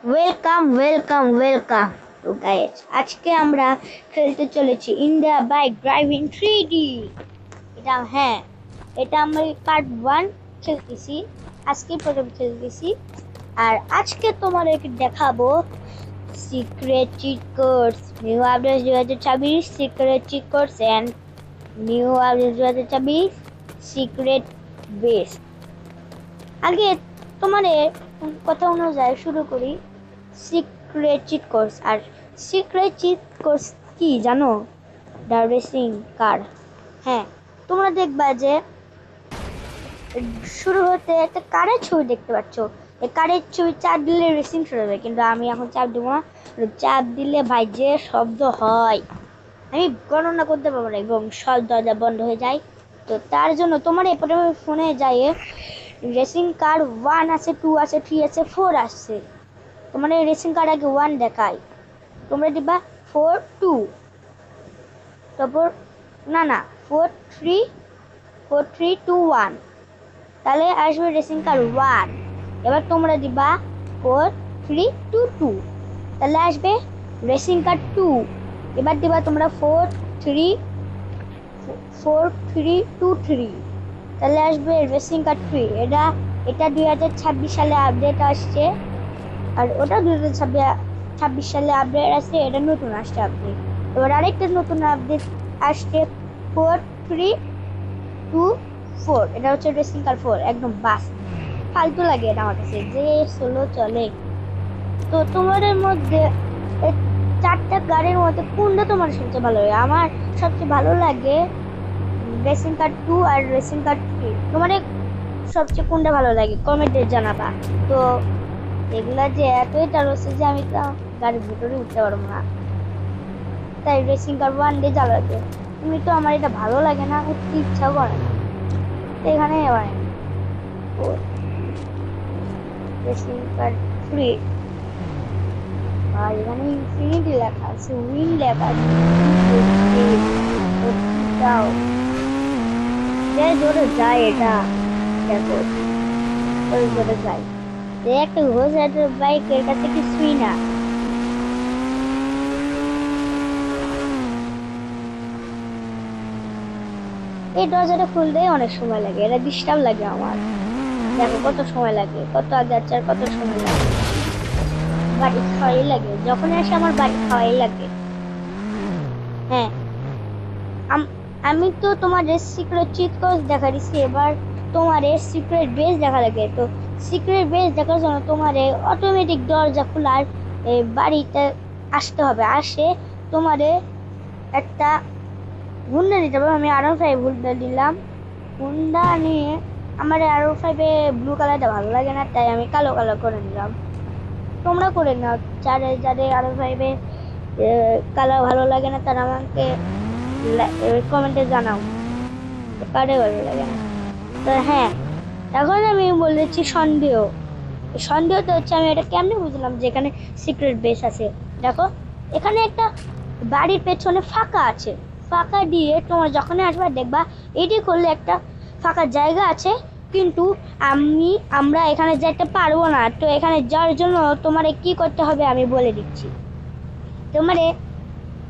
Welcome তো guys, আজকে আমরা খেলতে চলেছি ইন্ডিয়া বাইক ড্রাইভিং 3D। এটা আমরা পার্ট 1 খেলতেছি, আজকে প্রথম খেলতেছি। আর আজকে তোমাদেরকে দেখাবো secret cheat codes, new update 2026 secret cheat codes and new update 2026 secret base. আগে তোমাদের কথা অনুযায়ী শুরু করি। সিক্রেট চিট কোর্স, আর সিক্রেট চিট কোর্স কি জানো? The racing car. হ্যাঁ, তোমরা দেখবা যে শুরু হতে একটা কারের ছবি দেখতে পাচ্ছ। এই কারের ছবি চাপ দিলে রেসিং শুরু হবে, কিন্তু আমি এখন চাপ দেবো না। চাপ দিলে ভাই যে শব্দ হয় আমি গণনা করতে পারবো না, এবং সব দরজা বন্ধ হয়ে যায়। তো তার জন্য তোমার এরপরে ফোনে যায় রেসিং কার 1 আছে, 2 আছে, 3 আছে, 4 আসছে। তোমার রেসিং কার আগে 1 দেখায়, তোমরা দিবা 4 2, তারপর না 4 3 4 3 2 1, তাহলে আসবে রেসিং কার 1। এবার তোমরা দিবা 4 3 2 2, তাহলে আসবে রেসিং কার 2। এবার দিবা তোমরা 4 3 2 3, তাহলে আসবে রেসিং কার 3। এটা 2026 সালে আপডেট আসছে, আর ওটা 2026 সালে আপডেট আসছে, এটা নতুন আসছে আপডেট। এবার আরেকটা নতুন আপডেট আসছে 4 3 2 4, এটা হচ্ছে রেসিং কার 4। একদম বাস ফালতু লাগে এটা আমার কাছে, যে স্লো চলে। তো তোমাদের মধ্যে এই 4টা গাড়ির মধ্যে কোনটা তোমার সবচেয়ে ভালো লাগে? আমার সবচেয়ে ভালো লাগে রেসিং কার 2 আর রেসিং কার 3। তোমাদের সবচেয়ে কোনটা ভালো লাগে কমেন্টে জানাবা। তো এগুলা যে এতই টারছে যে আমি তো গাড়ির ভিতরে উঠতে পারবো না, তাই রেসিং কার 1 দিয়ে জ্বালাতে। তুমি তো আমার এটা ভালো লাগে না, উঠতে ইচ্ছাও করে না, তো এখানে এবার রেসিং কার 3। আর এখানে ইনফিনিটি লেখা আছে, উইন লেখা আছে, যাও যে জোরে যায় এটা, দেখো ওই জোরে যায়। একটা ঘোষ বাইকের কাছে কিছুই না। এই দরজাটা খুলতে অনেক সময় লাগে, এটা ডিস্টার্ব লাগে আমার। দেখো কত সময় লাগে, কত আগে আছে আর কত সময় লাগে। বাড়ি খাওয়াই লাগে, যখন আসে আমার বাড়ি খাওয়াই লাগে। হ্যাঁ, আমি তো তোমার সিক্রেট চিট কোড দেখা দিচ্ছি, এবার তোমার সিক্রেট বেস দেখা লাগে। তো সিক্রেট বেস দেখার জন্য তোমার অটোমেটিক দরজা খোলার বাড়িতে আসতে হবে। আসে তোমার একটা হুন্ডা নিতে হবে। আমি R15 হুন্ডা নিলাম। হুন্ডা নিয়ে আমার R15 ব্লু কালারটা ভালো লাগে না, তাই আমি কালো কালার করে নিলাম। তোমরা করে নাও, যাদের R15 কালার ভালো লাগে না তারা আমাকে কমেন্টে জানাও কারে ভালো লাগে না। তো হ্যাঁ, এখন আমি বলেছি সন্দেহটা হচ্ছে আমি এটা কেমনে বুঝলাম যে এখানে সিক্রেট বেস আছে। দেখো এখানে একটা বাড়ির পেছনে ফাঁকা আছে, ফাঁকা দিয়ে তোমার যখনই আসবে দেখবা এটি করলে একটা ফাঁকা জায়গা আছে, কিন্তু আমরা এখানে যেতে পারবো না। তো এখানে যাওয়ার জন্য তোমার কি করতে হবে আমি বলে দিচ্ছি। তোমার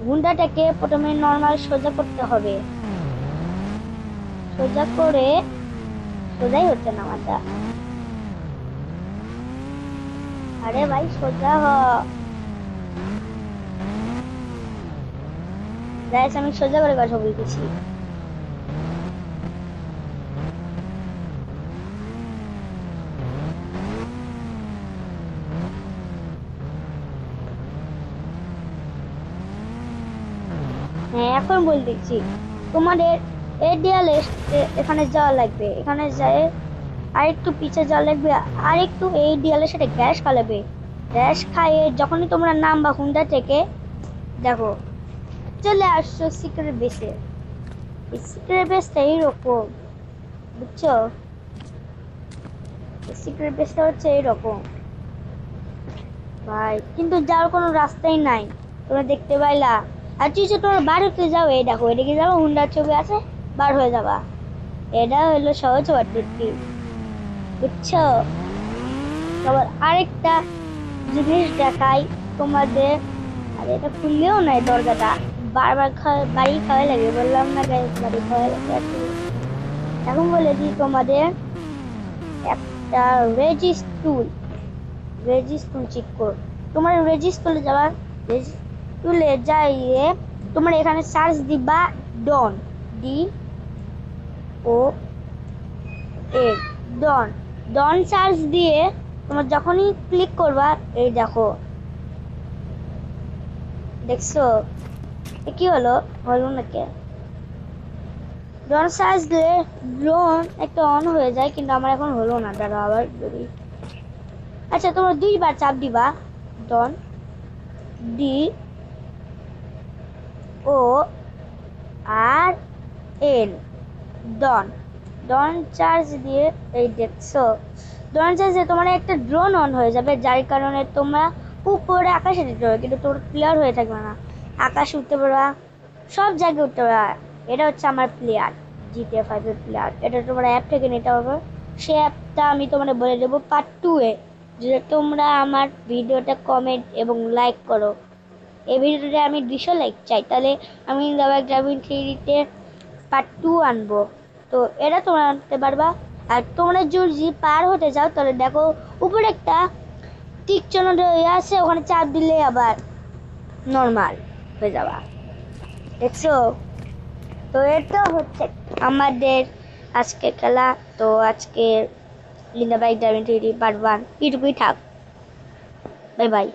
হুন্ডাটাকে প্রথমে নর্মাল সোজা করতে হবে, সোজা করে সোজাই হচ্ছে না মাথা। আরে ভাই সোজা হ, আমি সোজা করে কথা বলতেছি। হ্যাঁ, এখন বলতেছি তোমাদের এই দেয়ালে এখানে যাওয়া লাগবে, এখানে যায় আর একটু পিছে যাওয়া লাগবে, আর একটু এই দেয়ালের সাথে গ্যাস খাওয়াবে। গ্যাস খাইয়ে যখনই তোমরা নামবা হুন্ডা থেকে, দেখো চলে আসছো সিক্রেট বেসে। সিক্রেট বেসটা এইরকম, বুঝছো? সিক্রেট বেসটা হচ্ছে এইরকম ভাই, কিন্তু যাওয়ার কোনো রাস্তাই নাই, তোমরা দেখতে পাইলা। আর তুই তোমার বার হতে যাও, এই দেখো এদিকে যাবো, হুন্ডার ছবি আছে, বার হয়ে যাবা। এটা হলো সহজ পদ্ধতি, বুঝছো? আবার আরেকটা জিনিস দেখাই তোমাদের। আর এটা খুললেও নাই দরজাটা, বারবার বাড়ি খাওয়াই লাগে, বললাম না গাইস বাড়ি খাওয়াই লাগে আর কি। এখন বলে দিই তোমাদের একটা রেজিস্টুল, রেজিস্টুল চেক করো। তোমার রেজিস্টুলে যাওয়ার, রেজিস্টুলে যাইয়ে তোমার এখানে সার্চ দিবা ডন, ডি ও এ, ডন। ডন সার্চ দিয়ে তোমার যখনই ক্লিক করবা, এই দেখো, দেখছো কি হলো, হলো না কে? ড্রোন সার্চ দিলে ড্রোন একটা অন হয়ে যায়, কিন্তু আমার এখন হলো না। দাঁড়া আবার যদি, আচ্ছা তোমরা দুইবার চাপ দিবা ডন, ডি ও আর এন, ডন। ডন চার্জ দিয়ে এই দেখছো, ডন চার্জ দিয়ে তোমার একটা ড্রোন অন হয়ে যাবে, যার কারণে তোমরা উপরে আকাশে যেতে পারবে, কিন্তু তোমরা ক্লিয়ার হয়ে থাকবে না। আকাশে উঠতে পারবা, সব জায়গায় উঠতে পারবা। এটা হচ্ছে আমার প্লেয়ার, GTA 5 এর প্লেয়ার। এটা তোমরা অ্যাপ থেকে নিতে হবে। সেই অ্যাপটা আমি তোমাদের বলে দেবো পার্ট 2 এ, যদি তোমরা আমার ভিডিওটা কমেন্ট এবং লাইক করো। এই ভিডিওতে আমি 200 লাইক চাই, তাহলে আমি ড্রাইভিং থ্রিতে পার্ট 2 আনবো। তো এটা তোমরা আনতে পারবা। আর তোমরা যদি পার হতে চাও তাহলে দেখো উপরে একটা টিক চিহ্ন আছে, ওখানে চাপ দিলে আবার নর্মাল হয়ে যাবা, দেখছো? তো এটা হচ্ছে আমাদের আজকে খেলা। তো আজকে লিন্দা বাইক ড্রাইভিং থ্রি পার্ট 1 এটুকুই থাক। Bye bye.